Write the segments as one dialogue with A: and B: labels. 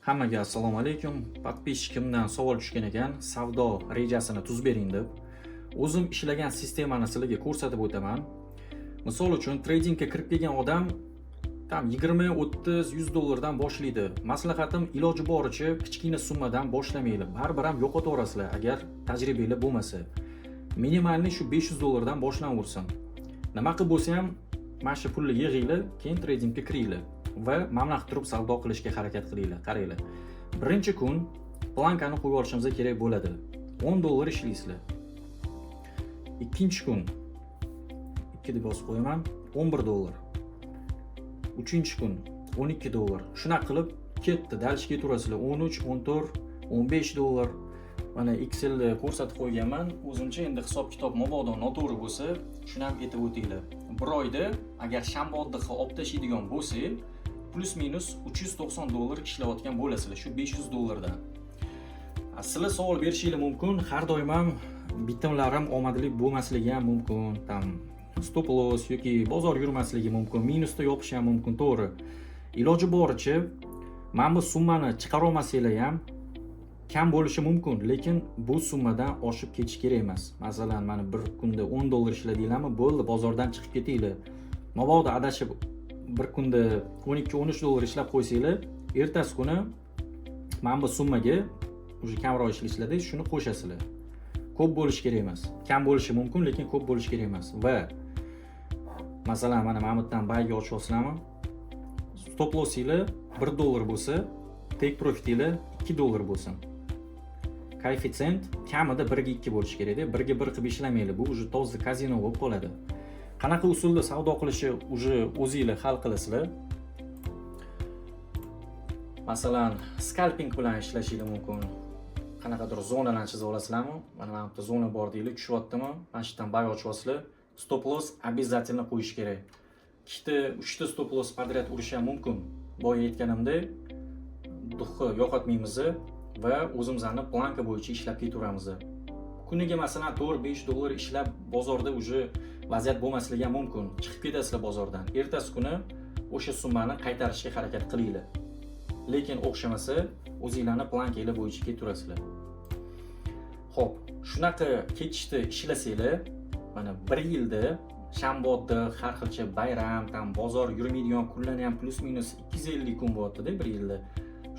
A: Hammaga assalomu alaykum. Podpishchikimdan savol tushgan ekan, savdo rejasini tuzib bering deb. O'zim ishlagan sistemani sizlarga ko'rsatib o'taman. Misol uchun, tradingga kirib kelgan odam tam 20, 30, 100 dollardan boshlaydi. Maslahatim iloji boricha kichkina summadan boshlamanglar. Baribir ham yo'qotaverasizlar agar tajribangiz bo'lmasa. Minimalni shu 500 dollardan boshlanaversin. Nima qilib bo'lsa ham mana shu pulni yig'inglar, keyin tradingga kiringlar va mamnaq turib savdo qilishga harakat qilinglar. Qaranglar. Birinchi kun plankani qo'yib olishimiz kerak bo'ladi. 10 dollar ishlaysizlar. Ikkinchi kun 2 deb bosib qo'yaman, 11 dollar. Uchinchi kun 12 dollar. Shuna qilib ketdi, dalishga ketaverasizlar. 13, 14, 15 dollar. Mana Excelda ko'rsatib qo'yganman. O'zimcha endi hisob-kitob mabodo noto'g'ri bo'lsa, shuni ham aytib o'tinglar. Bir oyda agar shanba oddiqqa olib tashlaydigan bo'lsangiz, plus minus 390 dollar ishlayotgan bo'lasizlar shu 500 dollardan. Sizlar savol berishingiz mumkin, har doim ham bitimlarim omadli bo'lmasligi ham mumkin, tam stop loss yoki bozor yurmasligi mumkin, minusda yopishi ham mumkin, to'g'ri. Iloji boricha mana bu summani chiqara olmasanglar ham kam bo'lishi mumkin, lekin bu summadan oshib ketish kerak emas. Masalan, mana bir kunda 10 dollar ishladinglarmi, bo'ldi, bozordan chiqib ketinglar. Mabodo adashib bir kunda 12-13 dollar ishlab qo'ysanglar, ertasi kuni mana bu summaga uje kamroq ishlaysizlarda shuni qo'shasizlar. Ko'p bo'lish kerak emas. Kam bo'lishi mumkin, lekin ko'p bo'lish kerak emas. Va masalan, mana Mahmuddan bayga ochyapsizlarmi? Stop lossinglar 1 dollar bo'lsa, take profitinglar 2 dollar bo'lsin. Koeffitsient kamida 1 ga 2 bo'lishi kerak-da. 1 ga 1 qilib ishlamanglar. Bu uje toza kazino bo'lib qoladi. Qanaqa usulda savdo qilishni uje o'zingizlar hal qilasizlar. Masalan, scalping bilan ishlashingiz mumkin. Qanaqadir zonalarni chizib olasizlarmi? Mana bu yerda zona bor deylik, tushyaptimi? Mana shu yerdan bay ochyapsizlar. Stop loss обязательно qo'yish kerak. 2 ta, 3 ta stop loss podrяд urish ham mumkin. Boya aytganimdek, duxni yo'qotmaymiz va o'zimizni planka bo'yicha ishlab ketaveramiz. Kuniga masalan 4-5 dollar ishlab bozorda uje vaziyat bo'lmasligi ham mumkin. Chiqib ketasizlar bozordan. Ertasi kuni o'sha summani qaytarishga harakat qilinglar. Lekin o'xshamasa, o'zingizlarning plankanglar bo'yicha ketaverasizlar. Xo'p, shunaqa ketishda ishlasanglar, mana 1 yilda shanba har xilcha bayram, tam bozor yurmaydigan kunlarni ham plus minus 250 kun bo'lyapti-da 1 yilda.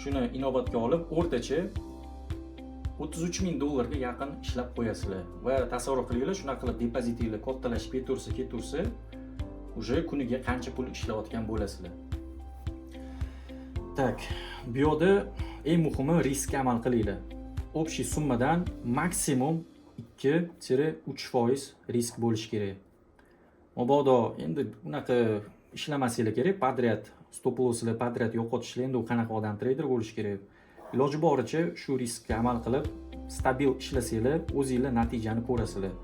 A: Shuni inobatga olib, o'rtacha 33 ming dollarga yaqin ishlab qo'yasizlar va tasavvur qilinglar, shuna qilib depozitinglar kattalashib ketaversa, uje kuniga qancha pul ishlayotgan bo'lasizlar. Tak, bu yerda eng muhimi riskka amal qilinglar. Общий summadan maksimum 2-3% risk bo'lishi kerak. Mabodo endi unaqa ishlamasinglar kerak, podrяд stop losslar podrяд yo'qotishlar, endi u qanaqa odam trader bo'lish kerak. Iloji boricha shu riskka amal qilib, stabil ishlasanglar, o'zingizlar natijani ko'rasizlar.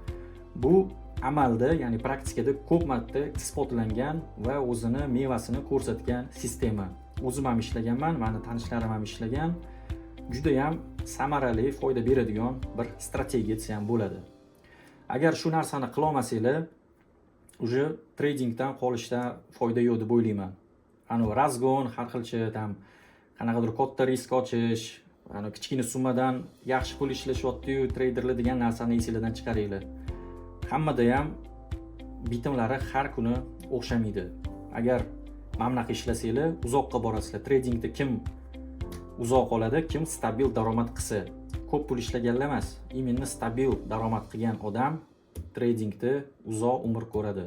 A: Bu amalda, ya'ni praktikada ko'p marta isbotlangan va o'zini mevasini ko'rsatgan sistema. O'zim ham ishlaganman, meni tanishlarim ham ishlagan. Juda ham samarali, foyda beradigan bir strategiya desa ham bo'ladi. Agar shu narsani qila olmasanglar, uje tradingdan qolishda foyda yo'q deb o'ylayman. Ani razgon, har xilcha tam qanaqadir katta risk ochish, ani kichkina summadan yaxshi pul ishlashyapti-yu traderlar degan narsani esingizdan chiqaringlar. Hammada ham bitimlari har kuni o'xshamaydi. Agar mamnaq ishlasanglar, uzoqqa borasizlar. Tradingda kim uzoq qoladi, kim stabil daromad qilsa. Ko'p pul ishlaganlar emas, именно stabil daromad qilgan odam tradingda uzoq umr ko'radi.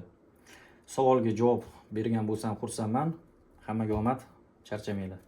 A: Savolga javob bergan bo'lsam xursandman. Hammaga omad, charchamanglar.